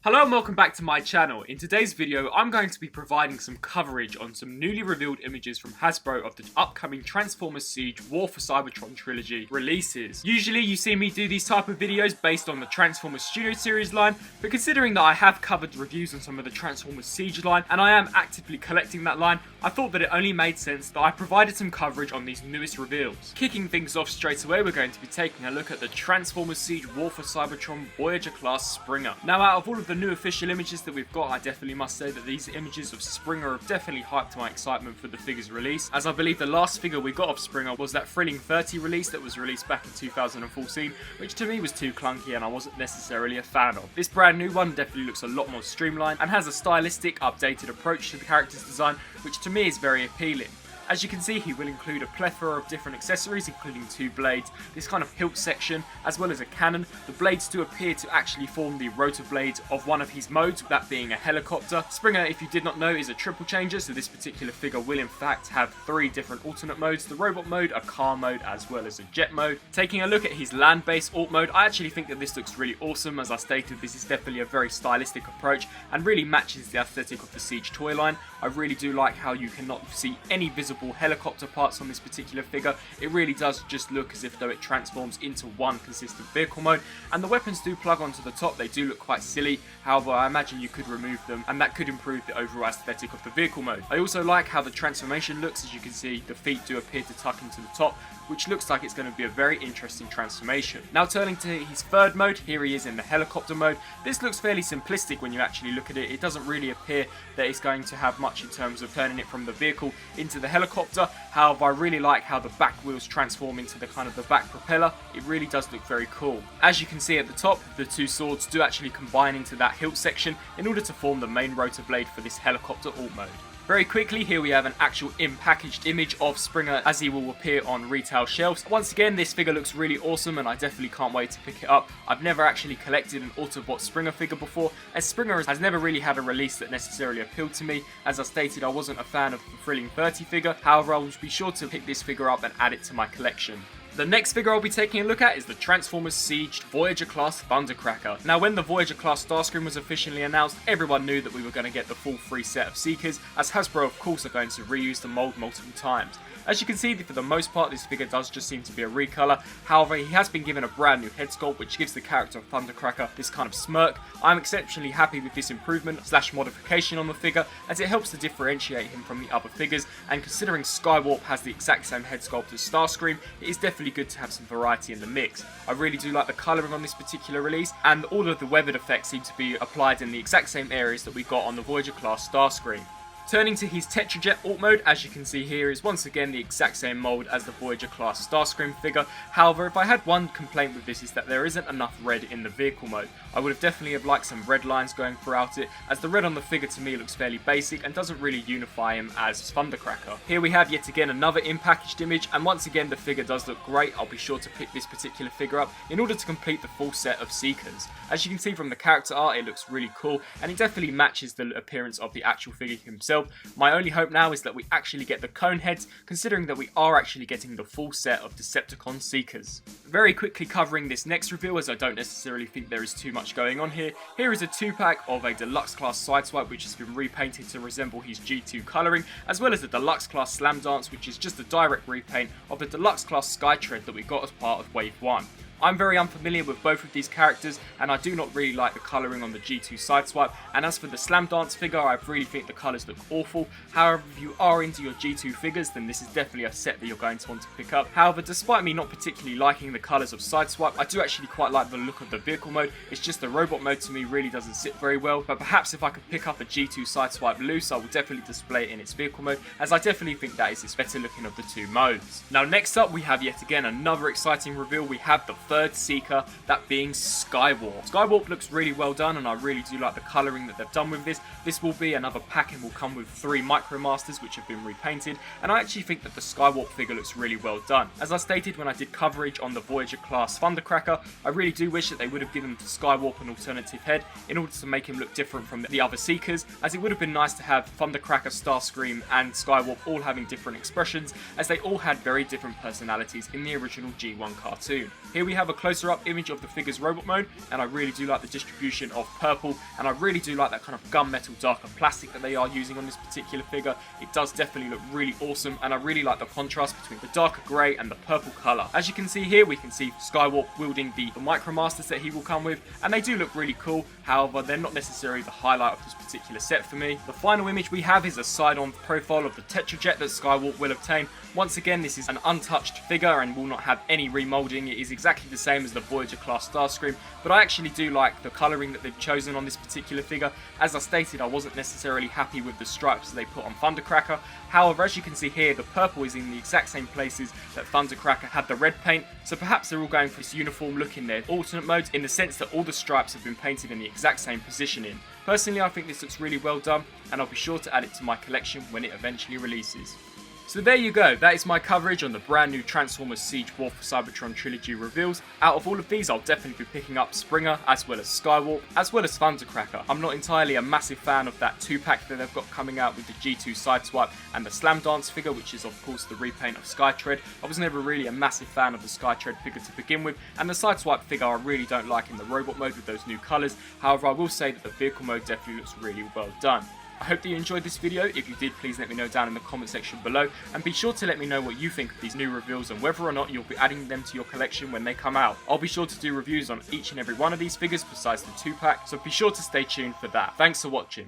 Hello and welcome back to my channel. In today's video, I'm going to be providing some coverage on some newly revealed images from Hasbro of the upcoming Transformers Siege War for Cybertron Trilogy releases. Usually you see me do these type of videos based on the Transformers Studio Series line, but considering that I have covered reviews on some of the Transformers Siege line, and I am actively collecting that line, I thought that it only made sense that I provided some coverage on these newest reveals. Kicking things off straight away, we're going to be taking a look at the Transformers Siege War for Cybertron Voyager class Springer. Now, out of all of the new official images that we've got, I definitely must say that these images of Springer have definitely hyped my excitement for the figure's release, as I believe the last figure we got of Springer was that thrilling 30 release that was released back in 2014, which to me was too clunky and I wasn't necessarily a fan of. This brand new one definitely looks a lot more streamlined and has a stylistic, updated approach to the character's design, which to me is very appealing. As you can see, he will include a plethora of different accessories, including two blades, this kind of hilt section, as well as a cannon. The blades do appear to actually form the rotor blades of one of his modes, that being a helicopter. Springer, if you did not know, is a triple changer, so this particular figure will in fact have 3 different alternate modes: the robot mode, a car mode, as well as a jet mode. Taking a look at his land-based alt mode, I actually think that this looks really awesome. As I stated, this is definitely a very stylistic approach and really matches the aesthetic of the Siege toy line. I really do like how you cannot see any visible helicopter parts on this particular figure. It really does just look as if though it transforms into one consistent vehicle mode, and the weapons do plug onto the top. They do look quite silly, however I imagine you could remove them and that could improve the overall aesthetic of the vehicle mode. I also like how the transformation looks. As you can see, the feet do appear to tuck into the top, which looks like it's going to be a very interesting transformation. Now turning to his third mode, here he is in the helicopter mode. This looks fairly simplistic when you actually look at it. It doesn't really appear that it's going to have much in terms of turning it from the vehicle into the helicopter. However, I really like how the back wheels transform into the kind of the back propeller. It really does look very cool. As you can see at the top, the two swords do actually combine into that hilt section in order to form the main rotor blade for this helicopter alt mode. Very quickly, here we have an actual in-packaged image of Springer as he will appear on retail shelves. Once again, this figure looks really awesome and I definitely can't wait to pick it up. I've never actually collected an Autobot Springer figure before, as Springer has never really had a release that necessarily appealed to me. As I stated, I wasn't a fan of the thrilling 30 figure, however I will be sure to pick this figure up and add it to my collection. The next figure I'll be taking a look at is the Transformers Siege Voyager class Thundercracker. Now, when the Voyager class Starscream was officially announced, everyone knew that we were going to get the full 3 set of Seekers, as Hasbro of course are going to reuse the mold multiple times. As you can see, for the most part this figure does just seem to be a recolor. However, he has been given a brand new head sculpt which gives the character of Thundercracker this kind of smirk. I'm exceptionally happy with this improvement / modification on the figure, as it helps to differentiate him from the other figures, and considering Skywarp has the exact same head sculpt as Starscream, it is definitely good to have some variety in the mix. I really do like the colouring on this particular release, and all of the weathered effects seem to be applied in the exact same areas that we got on the Voyager class Starscream. Turning to his Tetrajet alt mode, as you can see here, is once again the exact same mold as the Voyager class Starscream figure. However, if I had one complaint with this, is that there isn't enough red in the vehicle mode. I would have definitely have liked some red lines going throughout it, as the red on the figure to me looks fairly basic and doesn't really unify him as Thundercracker. Here we have yet again another in-packaged image, and once again the figure does look great. I'll be sure to pick this particular figure up in order to complete the full set of Seekers. As you can see from the character art, it looks really cool and it definitely matches the appearance of the actual figure himself. My only hope now is that we actually get the cone heads, considering that we are actually getting the full set of Decepticon Seekers. Very quickly covering this next reveal, as I don't necessarily think there is too much going on here. Here is a 2-pack of a Deluxe class Sideswipe which has been repainted to resemble his G2 colouring, as well as the Deluxe class Slam Dance, which is just a direct repaint of the Deluxe class Skytread that we got as part of Wave 1. I'm very unfamiliar with both of these characters, and I do not really like the colouring on the G2 Sideswipe, and as for the Slam Dance figure, I really think the colours look awful. However, if you are into your G2 figures, then this is definitely a set that you're going to want to pick up. However, despite me not particularly liking the colours of Sideswipe, I do actually quite like the look of the vehicle mode. It's just the robot mode to me really doesn't sit very well, but perhaps if I could pick up a G2 Sideswipe loose, I will definitely display it in its vehicle mode, as I definitely think that is its better looking of the two modes. Now next up, we have yet again another exciting reveal. We have the third Seeker, that being Skywarp. Skywarp looks really well done, and I really do like the colouring that they've done with this. This will be another pack and will come with 3 Micromasters which have been repainted, and I actually think that the Skywarp figure looks really well done. As I stated when I did coverage on the Voyager class Thundercracker, I really do wish that they would have given Skywarp an alternative head in order to make him look different from the other Seekers, as it would have been nice to have Thundercracker, Starscream and Skywarp all having different expressions, as they all had very different personalities in the original G1 cartoon. Here we have a closer up image of the figure's robot mode, and I really do like the distribution of purple, and I really do like that kind of gunmetal darker plastic that they are using on this particular figure. It does definitely look really awesome, and I really like the contrast between the darker grey and the purple colour. As you can see here, we can see Skywarp wielding the Micromasters that he will come with, and they do look really cool. However, they're not necessarily the highlight of this particular set for me. The final image we have is a side-on profile of the Tetrajet that Skywarp will obtain. Once again, this is an untouched figure and will not have any remoulding. It is exactly the same as the Voyager class Starscream, but I actually do like the colouring that they've chosen on this particular figure. As I stated, I wasn't necessarily happy with the stripes they put on Thundercracker. However, as you can see here, the purple is in the exact same places that Thundercracker had the red paint, so perhaps they're all going for this uniform look in their alternate modes, in the sense that all the stripes have been painted in the exact same positioning. Personally, I think this looks really well done, and I'll be sure to add it to my collection when it eventually releases. So there you go, that is my coverage on the brand new Transformers Siege War for Cybertron Trilogy reveals. Out of all of these, I'll definitely be picking up Springer, as well as Skywarp, as well as Thundercracker. I'm not entirely a massive fan of that 2-pack that they've got coming out with the G2 Sideswipe and the Slam Dance figure, which is of course the repaint of Skytread. I was never really a massive fan of the Skytread figure to begin with, and the Sideswipe figure I really don't like in the robot mode with those new colours. However, I will say that the vehicle mode definitely looks really well done. I hope that you enjoyed this video. If you did, please let me know down in the comment section below, and be sure to let me know what you think of these new reveals and whether or not you'll be adding them to your collection when they come out. I'll be sure to do reviews on each and every one of these figures besides the 2-pack, so be sure to stay tuned for that. Thanks for watching.